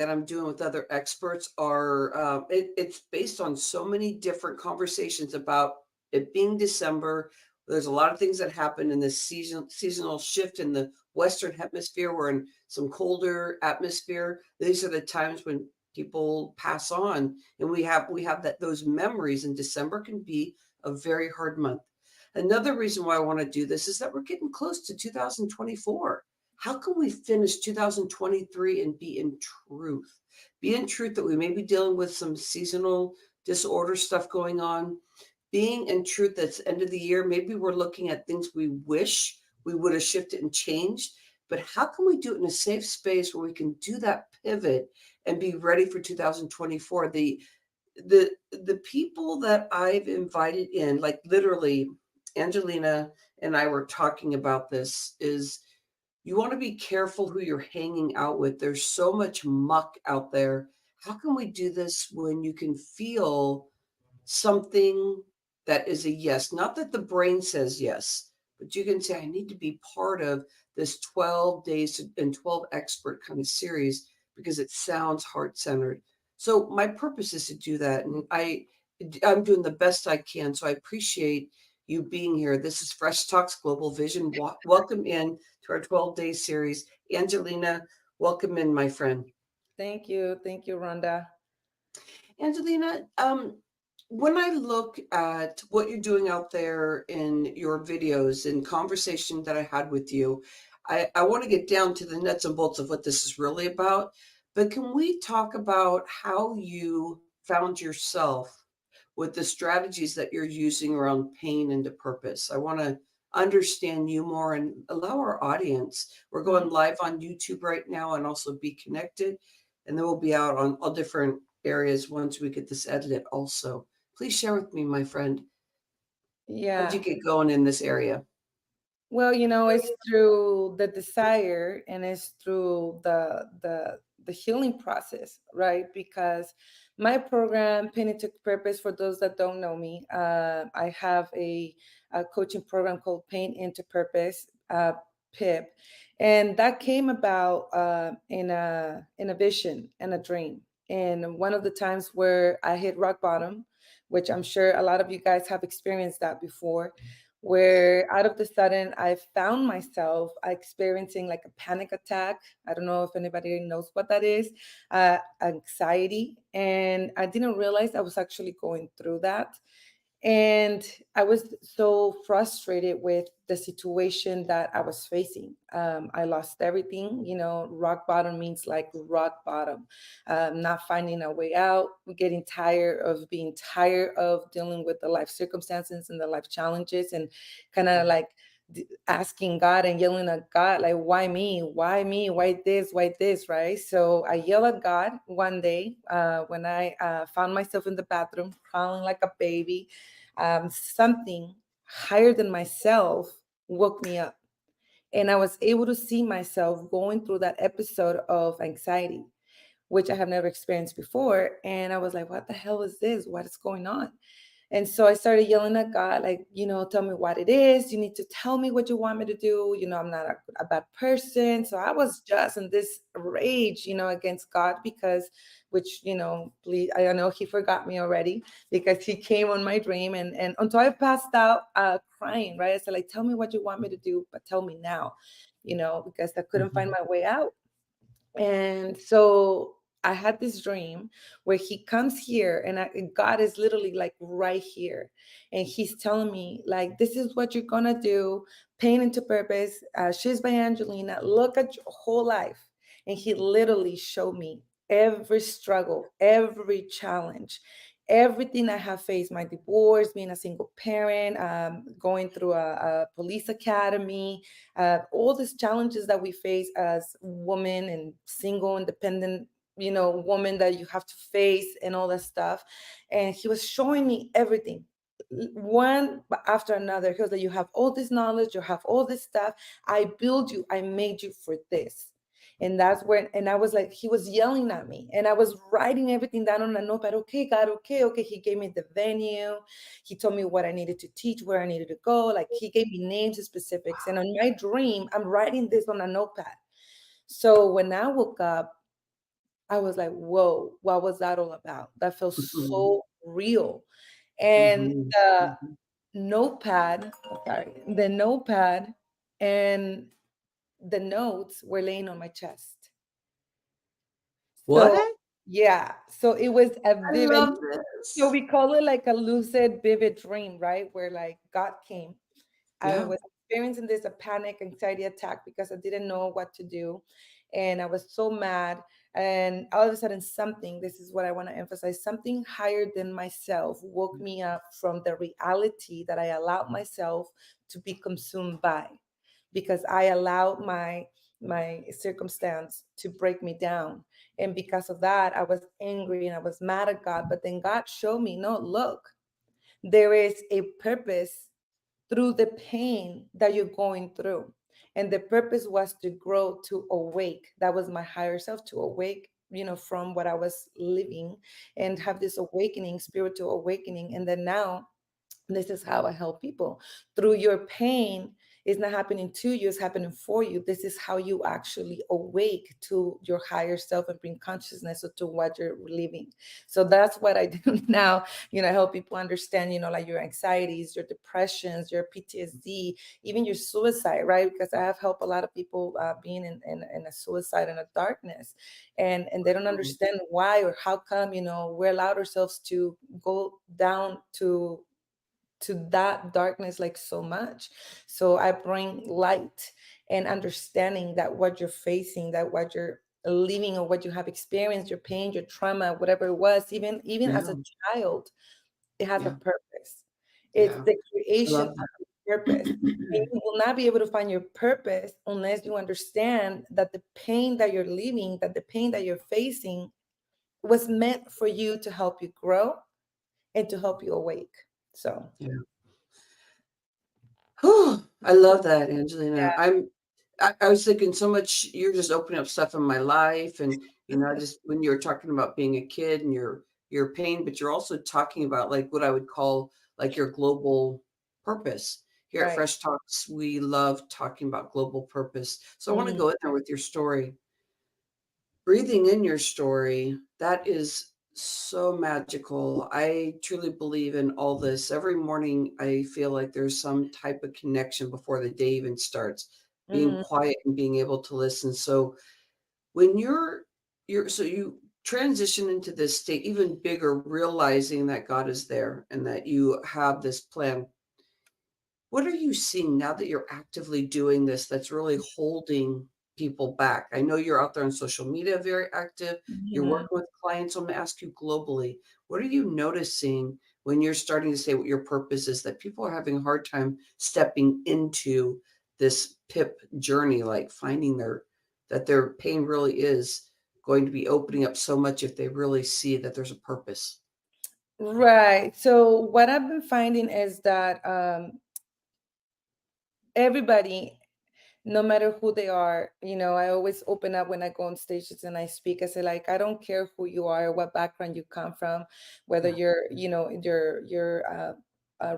that I'm doing with other experts are it's based on so many different conversations about it being December. There's a lot of things that happen in this seasonal shift in the Western Hemisphere. We're in some colder atmosphere. These are the times when people pass on, and we have that those memories. And December can be a very hard month. Another reason why I want to do this is that we're getting close to 2024. How can we finish 2023 and be in truth? Be in truth that we may be dealing with some seasonal disorder stuff going on. Being in truth that's end of the year, maybe we're looking at things we wish we would have shifted and changed. But how can we do it in a safe space where we can do that pivot and be ready for 2024? The people that I've invited in, like literally Angelina and I were talking about this, is you want to be careful who you're hanging out with. There's so much muck out there. How can we do this when you can feel something that is a yes? Not that the brain says yes, but you can say, I need to be part of this 12 days and 12 expert kind of series because it sounds heart centered. So my purpose is to do that. And I'm doing the best I can. So I appreciate you being here. This is Fresh Talks Global Vision. Welcome in to our 12-day series. Angelina, welcome in, my friend. Thank you. Thank you, Rhonda. Angelina, when I look at what you're doing out there in your videos and conversation that I had with you, I want to get down to the nuts and bolts of what this is really about. But can we talk about how you found yourself with the strategies that you're using around pain into purpose? I want to understand you more and allow our audience. We're Mhm. going live on YouTube right now and also Be Connected. And then we'll be out on all different areas once we get this edited also. Please share with me, my friend, how'd you Yeah. get going in this area? Well, it's through the desire and it's through the healing process, right? Because my program, Pain into Purpose, for those that don't know me, I have a coaching program called Pain into Purpose, PIP, and that came about in a vision and a dream. And one of the times where I hit rock bottom, which I'm sure a lot of you guys have experienced that before, where out of the sudden I found myself experiencing like a panic attack. I don't know if anybody knows what that is, anxiety. And I didn't realize I was actually going through that. And I was so frustrated with the situation that I was facing. I lost everything. Rock bottom means like rock bottom, not finding a way out, getting tired of being tired of dealing with the life circumstances and the life challenges, and kind of like asking God and yelling at God, like, why me? Why me? Why this? Why this? Right? So I yelled at God one day when I found myself in the bathroom crying like a baby. Something higher than myself woke me up. And I was able to see myself going through that episode of anxiety, which I have never experienced before. And I was like, what the hell is this? What is going on? And so I started yelling at God, like, tell me what it is. You need to tell me what you want me to do. I'm not a bad person. So I was just in this rage, against God because, which, please, I know he forgot me already because he came on my dream and until I passed out crying, right? I said, like, tell me what you want me to do, but tell me now, because I couldn't find Mhm. my way out. And so I had this dream where he comes here and God is literally like right here. And he's telling me, like, this is what you're going to do. Pain into Purpose. She's by Angelina. Look at your whole life. And he literally showed me every struggle, every challenge, everything I have faced, my divorce, being a single parent, going through a police academy, all these challenges that we face as women and single, independent, woman that you have to face and all that stuff. And he was showing me everything. One after another, he was like, you have all this knowledge, you have all this stuff. I build you, I made you for this. And that's when, and I was like, he was yelling at me, and I was writing everything down on a notepad. Okay, God, okay, okay. He gave me the venue. He told me what I needed to teach, where I needed to go. Like, he gave me names and specifics. And on my dream, I'm writing this on a notepad. So when I woke up, I was like, whoa, what was that all about? That felt Mhm. so real. And Mhm. the Mhm. notepad, sorry, the notepad and the notes were laying on my chest. So What? yeah, so it was a I vivid, love so this. we call it like a lucid, vivid dream, right? Where like God came. I Yeah. was experiencing this a panic anxiety attack because I didn't know what to do. And I was so mad. And all of a sudden, something, this is what I want to emphasize, something higher than myself woke me up from the reality that I allowed myself to be consumed by, because I allowed my circumstance to break me down. And because of that, I was angry and I was mad at God. But then God showed me, no, look, there is a purpose through the pain that you're going through. And the purpose was to grow, to awake. That was my higher self, to awake, from what I was living and have this awakening, spiritual awakening. And then now, this is how I help people. Through your pain, it's not happening to you, it's happening for you. This is how you actually awake to your higher self and bring consciousness to what you're living. So that's what I do now. Help people understand, like your anxieties, your depressions, your PTSD, even your suicide, right? Because I have helped a lot of people being in a suicide and a darkness. And they don't understand why or how come, we allowed ourselves to go down to that darkness like so much. So I bring light and understanding that what you're facing, that what you're living or what you have experienced, your pain, your trauma, whatever it was, even as Yeah. a child, it has a Yeah. purpose. It's Yeah. the I creation love of that. your purpose. And you will not be able to find your purpose unless you understand that the pain that you're living, that the pain that you're facing was meant for you to help you grow and to help you awake. So Yeah. Whew, I love that, Angelina. yeah, I was thinking so much, you're just opening up stuff in my life. And, just when you're talking about being a kid and your pain, but you're also talking about like what I would call like your global purpose. Here at right. Fresh Talks, we love talking about global purpose. So I want to Mhm. go in there with your story. Breathing in your story, that is so magical. I truly believe in all this. Every morning, I feel like there's some type of connection before the day even starts, being Mhm. quiet and being able to listen. So when so you transition into this state even bigger, realizing that God is there and that you have this plan. What are you seeing now that you're actively doing this that's really holding people back? I know you're out there on social media, very active. You're Mhm. working with clients. So I'm going to ask you globally, what are you noticing when you're starting to say what your purpose is that people are having a hard time stepping into this PIP journey, like finding that their pain really is going to be opening up so much if they really see that there's a purpose. Right. So what I've been finding is that everybody, no matter who they are, I always open up when I go on stages and I speak. I say, like, I don't care who you are, what background you come from, whether Yeah. you're, your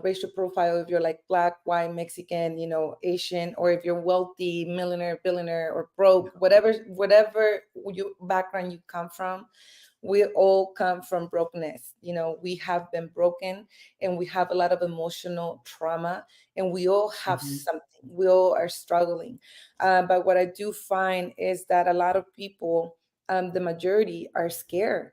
racial profile, if you're like black, white, Mexican, Asian, or if you're wealthy, millionaire, billionaire, or Yeah. broke, whatever you background you come from, we all come from brokenness. We have been broken and we have a lot of emotional trauma, and we all have Mhm. something. We all are struggling. But what I do find is that a lot of people, the majority, are scared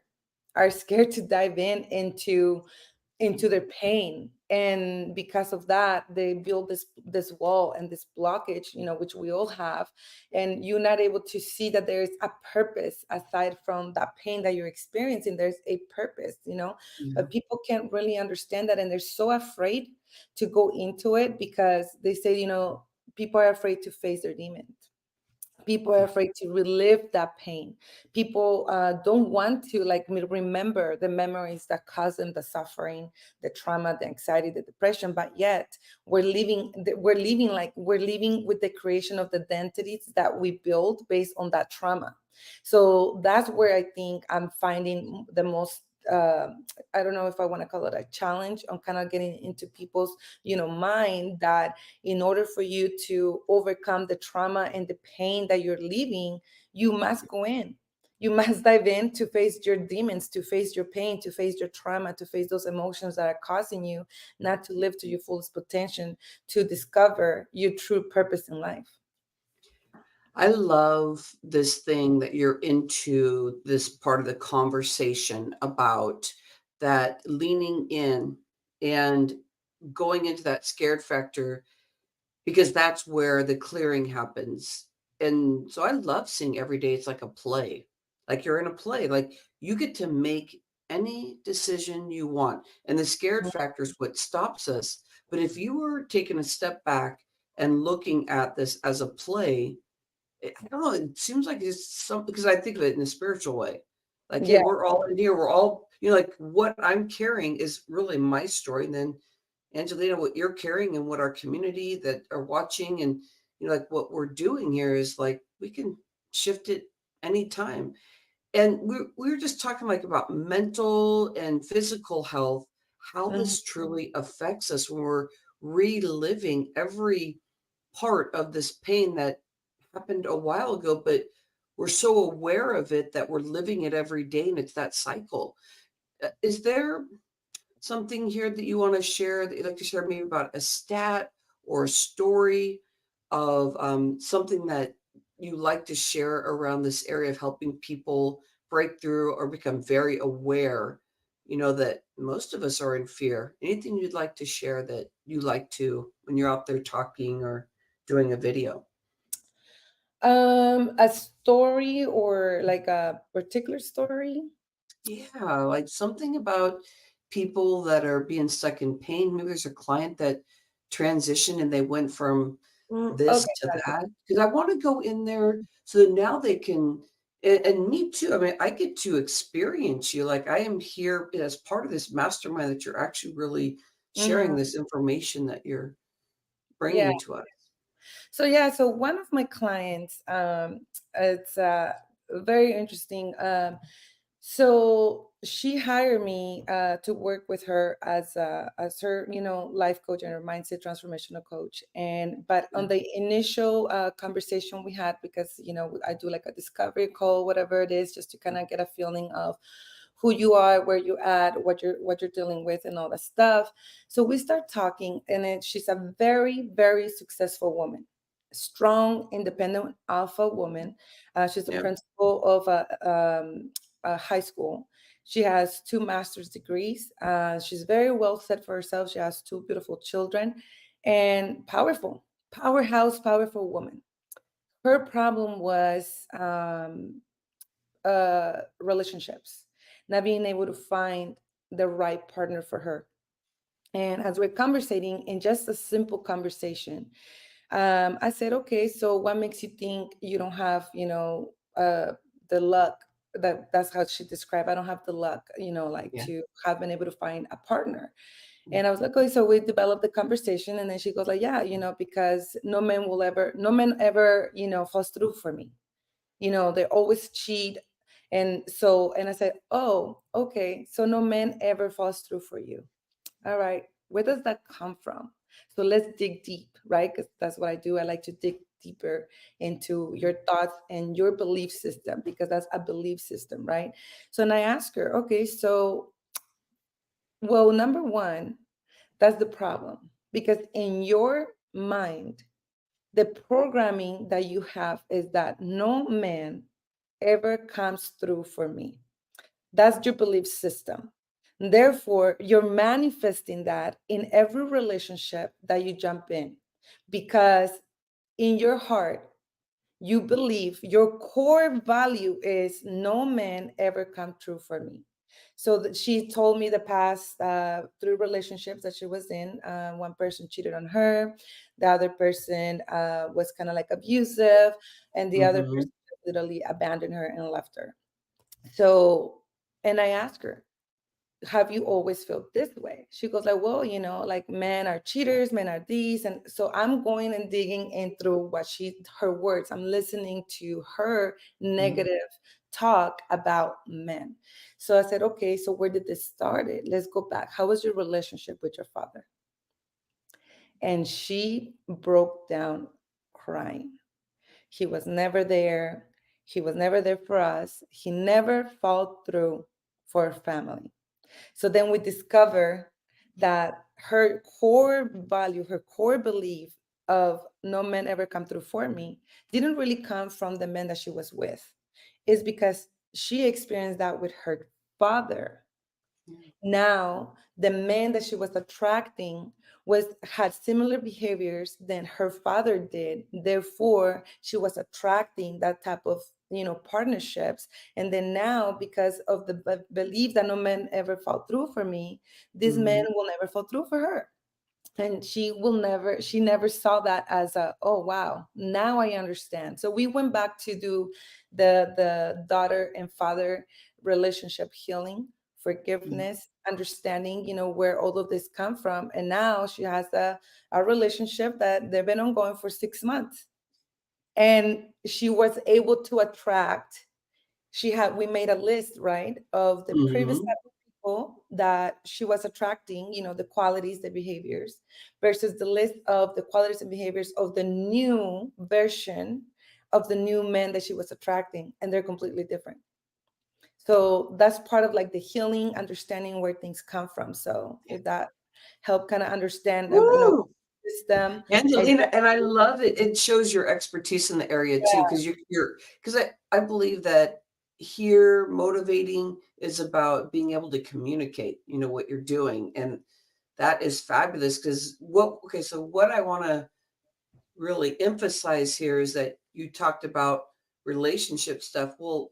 to dive into their pain, and because of that they build this wall and this blockage, which we all have. And you're not able to see that there's a purpose aside from that pain that you're experiencing. There's a purpose. Yeah. But people can't really understand that, and they're so afraid to go into it because they say, people are afraid to face their demons. People are Yeah. afraid to relive that pain. People don't want to like remember the memories that caused them the suffering, the trauma, the anxiety, the depression. But yet we're living with the creation of the identities that we build based on that trauma. So that's where I think I'm finding the most, I don't know if I want to call it a challenge on kind of getting into people's mind, that in order for you to overcome the trauma and the pain that you're living, you must go in. You must dive in to face your demons, to face your pain, to face your trauma, to face those emotions that are causing you not to live to your fullest potential, to discover your true purpose in life. I love this thing that you're into this part of the conversation about that leaning in and going into that scared factor because that's where the clearing happens. And so I love seeing every day it's like a play. Like you're in a play, like you get to make any decision you want. And the scared factor is what stops us. But if you were taking a step back and looking at this as a play, I don't know, it seems like it's some because I think of it in a spiritual way. Like, hey, Yeah, we're all in here, we're all, like what I'm carrying is really my story. And then Angelina, what you're carrying and what our community that are watching and like what we're doing here is like we can shift it anytime. And we were just talking like about mental and physical health, how mhm, this truly affects us when we're reliving every part of this pain that happened a while ago, but we're so aware of it that we're living it every day and it's that cycle. Is there something here that you want to share that you'd like to share maybe about a stat or a story of something that you like to share around this area of helping people break through or become very aware, that most of us are in fear? Anything you'd like to share that you like to when you're out there talking or doing a video? a story or like a particular story. Yeah, like something about people that are being stuck in pain. Maybe there's a client that transitioned and they went from this Okay, to gotcha. that. Because I want to go in there so that now they can, and me too. I mean, I get to experience you. Like I am here as part of this mastermind that you're actually really sharing Mhm. this information that you're Yeah. bringing to us. So yeah, so one of my clients, it's very interesting. So she hired me to work with her as her, life coach and her mindset transformational coach. And but Yeah. on the initial conversation we had, because I do like a discovery call, whatever it is, just to kind of get a feeling of who you are, where you at, what you're dealing with, and all that stuff. So we start talking, and then she's a very, very successful woman, strong, independent alpha woman. She's the Yeah. principal of a high school. She has two master's degrees. She's very well set for herself. She has two beautiful children and powerful, powerhouse, powerful woman. Her problem was relationships, not being able to find the right partner for her. And as we're conversating in just a simple conversation, I said, okay, so what makes you think you don't have, the luck? That's how she described. I don't have the luck, like Yeah. to have been able to find a partner. Mm. And I was like, okay, so we developed the conversation, and then she goes like, yeah, because no man ever, falls through for me. They always cheat. And I said, oh, okay, so no man ever falls through for you. All right, where does that come from? So let's dig deep, right? Because that's what I do. I like to dig deeper into your thoughts and your belief system, because that's a belief system, right? So, and I ask her, okay, so, well, number one, that's the problem, because in your mind, the programming that you have is that no man ever comes through for me. That's your belief system. Therefore, you're manifesting that in every relationship that you jump in, because in your heart, you believe your core value is no man ever come true for me. So that she told me the past three relationships that she was in. One person cheated on her, the other person was kind of like abusive, and the other Mm-hmm. person literally abandoned her and left her. So, and I asked her, have you always felt this way? She goes like, well, like men are cheaters, men are these. And so I'm going and digging in through her words. I'm listening to her Mm-hmm. negative talk about men. So I said, okay, so where did this started? Let's go back. How was your relationship with your father? And she broke down crying. He was never there. He was never there for us. He never followed through for our family. So then we discover that her core value, her core belief of no man ever come through for me didn't really come from the men that she was with. It's because she experienced that with her father. Yeah. Now the man that she was attracting was had similar behaviors than her father did, therefore she was attracting that type of partnerships. And then now, because of the belief that no man ever fall through for me, this man Mhm. will never fall through for her. And she never saw that as a, oh wow, now I understand. So we went back to do the daughter and father relationship healing, Mhm. forgiveness, understanding, where all of this come from. And now she has a relationship that they've been ongoing for 6 months, and she was able to attract, we made a list, right, of the previous Mhm. type of people that she was attracting, the qualities, the behaviors, versus the list of the qualities and behaviors of the new version of the new men that she was attracting, and they're completely different. So that's part of like the healing, understanding where things come from. So if that help kind of understand, Woo! system. And Angelina, and I love it. It shows your expertise in the area too, yeah, because you're because I believe that here motivating is about being able to communicate, what you're doing. And that is fabulous because so what I want to really emphasize here is that you talked about relationship stuff. Well,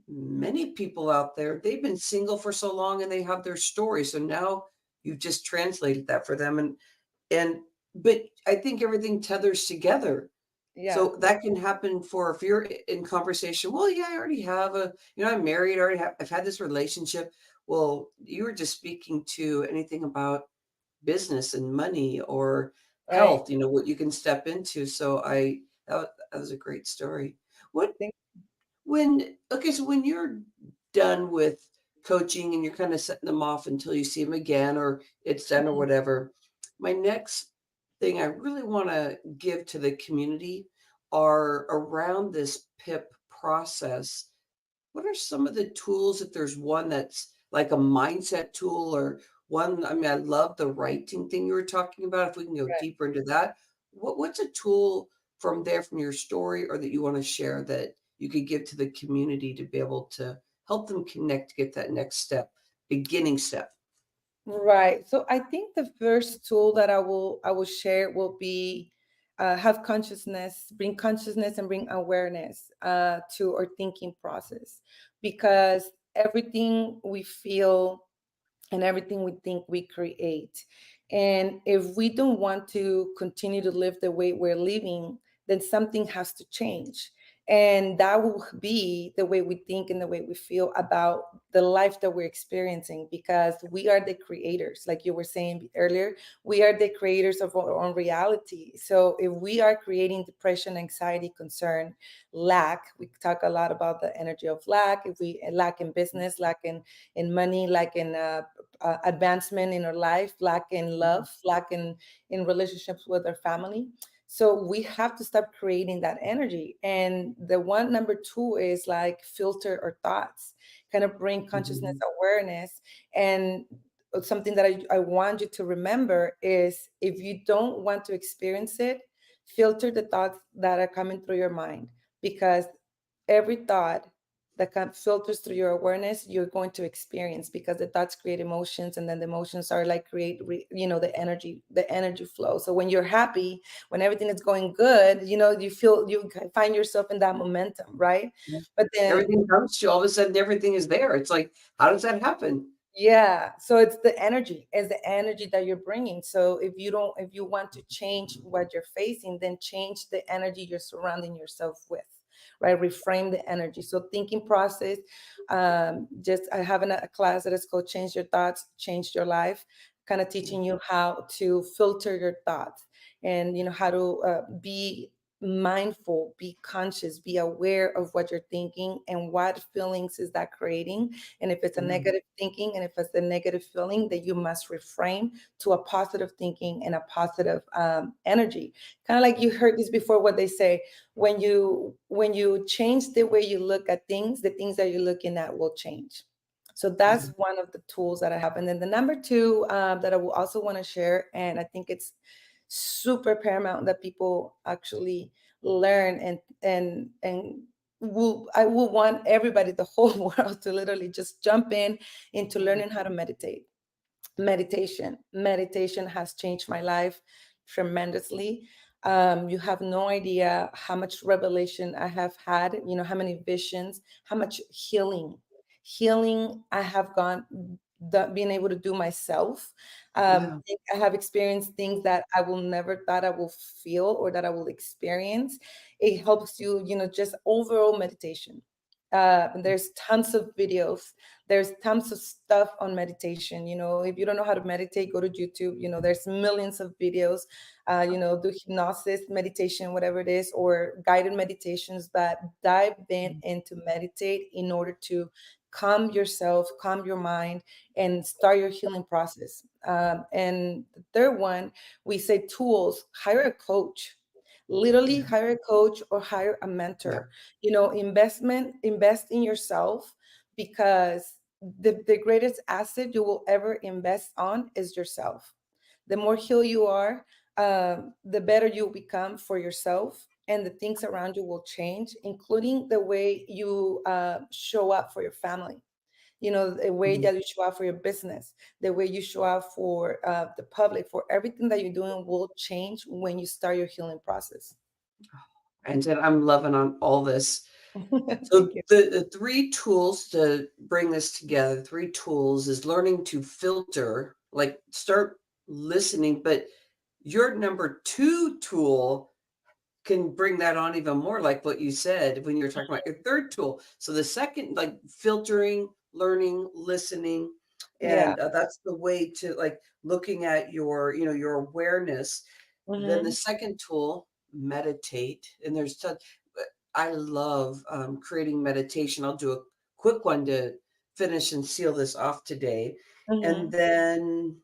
many people out there, they've been single for so long and they have their story. So now you've just translated that for them. And but I think everything tethers together. yeah, So that can happen for if you're in conversation, well, yeah, I already have I'm married, I already I've had this relationship. Well, you were just speaking to anything about business and money or right. health, what you can step into. So that was a great story. What Think, when okay, so when you're done with coaching and you're kind of setting them off until you see them again or it's done or whatever, my next thing I really want to give to the community are around this PIP process. What are some of the tools, if there's one that's like a mindset tool or one, I mean, I love the writing thing you were talking about. If we can go right. deeper into that, what's a tool from there, from your story, or that you want to share that you could give to the community to be able to help them connect to get that next step, beginning step? Right. So I think the first tool that I will share will be have consciousness, bring consciousness and bring awareness to our thinking process, because everything we feel and everything we think we create. And if we don't want to continue to live the way we're living, then something has to change. And that will be the way we think and the way we feel about the life that we're experiencing, because we are the creators. Like you were saying earlier, we are the creators of our own reality. So if we are creating depression, anxiety, concern, lack, we talk a lot about the energy of lack. If we lack in business, lack in money, lack in advancement in our life, lack in love, lack in relationships with our family. So we have to stop creating that energy. And the one number two is like filter our thoughts, kind of bring consciousness, Mhm. awareness. And something that I want you to remember is, if you don't want to experience it, filter the thoughts that are coming through your mind, because every thought that filters through your awareness, you're going to experience, because the thoughts create emotions, and then the emotions are like the energy flow. So when you're happy, when everything is going good, you find yourself in that momentum, right? Yeah. But then, Everything comes to you, all of a sudden everything is there. It's like, how does that happen? yeah, so it's the energy that you're bringing. So if you want to change what you're facing, then change the energy you're surrounding yourself with, right? Reframe the energy. So thinking process, just I have a class that is called Change Your Thoughts, Change Your Life, kind of Yeah. teaching you how to filter your thoughts, and how to be mindful, be conscious, be aware of what you're thinking and what feelings is that creating. And if it's a Mhm. negative thinking and if it's a negative feeling, that you must reframe to a positive thinking and a positive energy. Kind of like you heard this before, what they say, when you change the way you look at things, the things that you're looking at will change. So that's Mhm. one of the tools that I have. And then the number two that I will also want to share, and I think it's super paramount that people actually learn, and I will want everybody, the whole world, to literally just jump in into learning how to meditate. Meditation has changed my life tremendously. You have no idea how much revelation I have had, how many visions, how much healing I have being able to do myself. Yeah. I have experienced things that I will never thought I will feel or that I will experience. It helps you, just overall meditation. There's tons of videos, there's tons of stuff on meditation. If you don't know how to meditate, go to YouTube. There's millions of videos. Do hypnosis meditation, whatever it is, or guided meditations, but dive in into meditate in order to calm yourself, calm your mind, and start your healing process. And the third one, we say tools. Hire a coach. Literally Yeah. hire a coach or hire a Yeah. mentor. Invest in yourself, because the greatest asset you will ever invest on is yourself. The more healed you are, the better you become for yourself, and the things around you will change, including the way you show up for your family. The way Mhm. that you show up for your business, the way you show up for the public, for everything that you're doing will change when you start your healing process. And then I'm loving on all this. Thank So you. the three tools to bring this together, three tools is learning to filter, like start listening, but your number two tool can bring that on even more, like what you said when you were talking about your third tool. So the second, like filtering, learning, listening, Yeah. and that's the way to like looking at your awareness. Then the Hmm. second tool, meditate, and there's such. I love creating meditation. I'll do a quick one to finish and seal this off today, and Hmm. then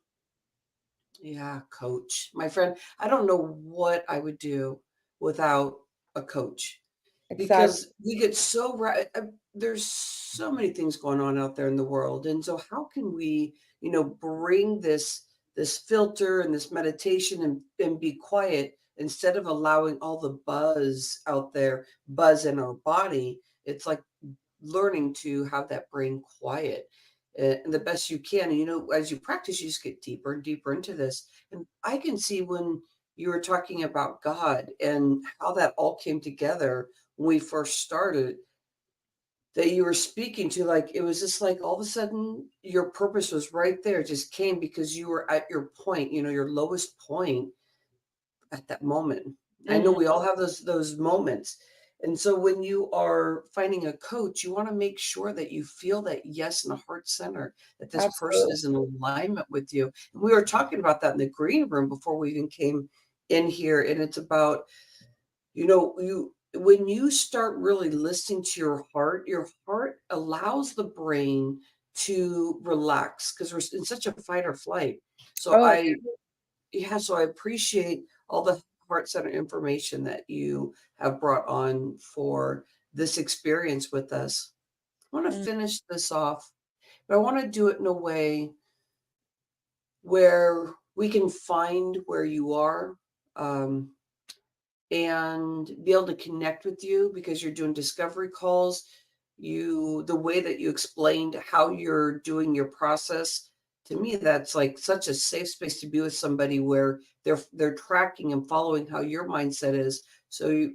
yeah, coach. My friend, I don't know what I would do without a coach Exactly. because we get so right. There's so many things going on out there in the world. And so how can we, bring this filter and this meditation and be quiet instead of allowing all the out there, buzz in our body? It's like learning to have that brain quiet and the best you can. And, as you practice, you just get deeper and deeper into this. And I can see when you were talking about God and how that all came together when we first started, that you were speaking to, like, it was just like all of a sudden your purpose was right there. It just came because you were at your point, your lowest point at that moment. I know Hmm. we all have those moments. And so when you are finding a coach, you want to make sure that you feel that yes in the heart center, that this person Absolutely. is in alignment with you. And we were talking about that in the green room before we even came in here. And it's about, you when you start really listening to your heart allows the brain to relax because we're in such a fight or flight. So Oh, I appreciate all the heart center information that you have brought on for this experience with us. I want to yeah. finish this off, but I want to do it in a way where we can find where you are um, and be able to connect with you because you're doing discovery calls. The way that you explained how you're doing your process, to me, that's like such a safe space to be with somebody where they're tracking and following how your mindset is. So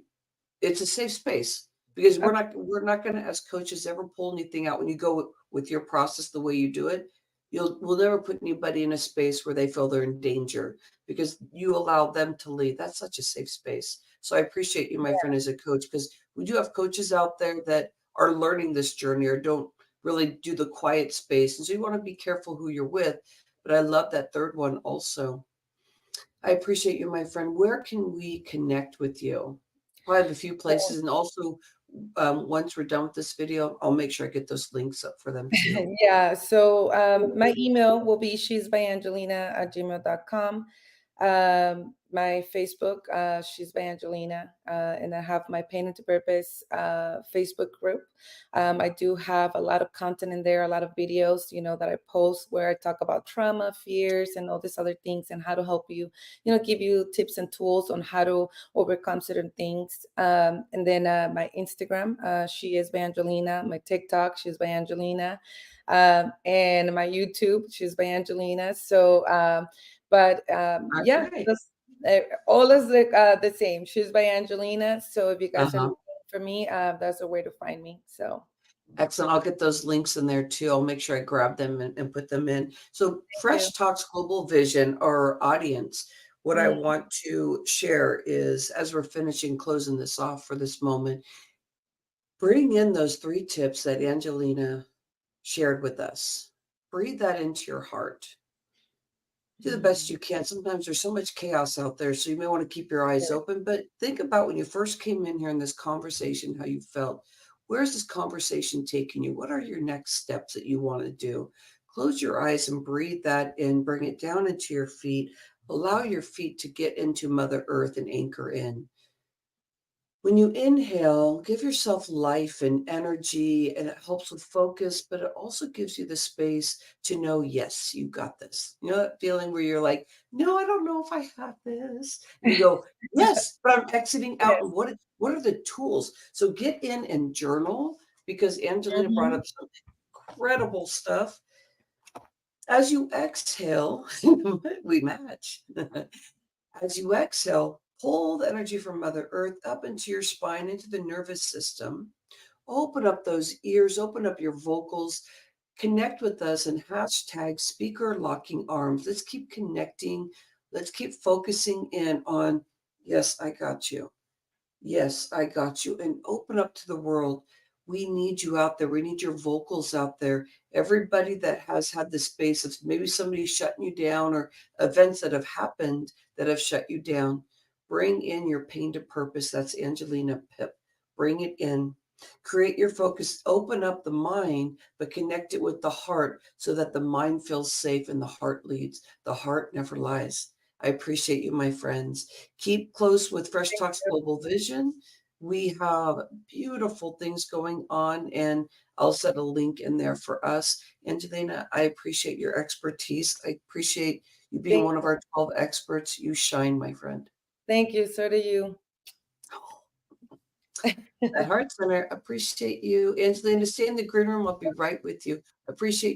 it's a safe space because Ab- we're not going to as coaches ever pull anything out when you go with your process the way you do it. We'll never put anybody in a space where they feel they're in danger because you allow them to lead. That's such a safe space. So I appreciate you, my friend, as a coach, because we do have coaches out there that are learning this journey or don't really do the quiet space. And so you want to be careful who you're with. But I love that third one also. I appreciate you, my friend. Where can we connect with you? I have a few places, and also, once we're done with this video, I'll make sure I get those links up for them too. Yeah, so my email will be she's by Angelina at gmail.com. My Facebook, she's by Angelina, and I have my Pain into Purpose Facebook group. I do have a lot of content in there, a lot of videos, that I post where I talk about trauma, fears, and all these other things, and how to help you, give you tips and tools on how to overcome certain things. And then my Instagram, she is by Angelina. My TikTok, she's by Angelina. And my YouTube, she's by Angelina. So, but yeah, Alright. all is the same. She's by Angelina. So if you guys are Uh-huh. looking for me, that's a way to find me. So Excellent. I'll get those links in there too. I'll make sure I grab them and put them in. So thank you. Fresh Talks Global Vision, our audience, what I Mm, want to share is, as we're finishing closing this off for this moment, bring in those 3 tips that Angelina shared with us. Breathe that into your heart. Do the best mm, you can. Sometimes there's so much chaos out there, so you may want to keep your eyes yeah, open, but think about when you first came in here in this conversation, how you felt. Where's this conversation taking you? What are your next steps that you want to do? Close your eyes and breathe that in, bring it down into your feet. Allow your feet to get into Mother Earth and anchor in. When you inhale, give yourself life and energy, and it helps with focus, but it also gives you the space to know, yes, you got this. You know that feeling where you're like, no, I don't know if I have this. And you go, yes, but I'm exiting out. yes. And what are the tools? So get in and journal, because Angelina brought Mhm. up some incredible stuff. As you exhale, we match. As you exhale, pull the energy from Mother Earth up into your spine, into the nervous system. Open up those ears, open up your vocals, connect with us and hashtag speaker locking arms. Let's keep connecting. Let's keep focusing in on, yes, I got you. Yes, I got you. And open up to the world. We need you out there. We need your vocals out there. Everybody that has had the space of maybe somebody shutting you down, or events that have happened that have shut you down, bring in your pain to purpose. That's Angelina Pip. Bring it in. Create your focus. Open up the mind, but connect it with the heart so that the mind feels safe and the heart leads. The heart never lies. I appreciate you, my friends. Keep close with Fresh Talks Global Vision. We have beautiful things going on, and I'll set a link in there for us. Angelina, I appreciate your expertise. I appreciate you being Thank, one of our 12 experts. You shine, my friend. thank you. So do you. At Heart Center, appreciate you. Angelina, stay in the green room. I'll be right with you. Appreciate you.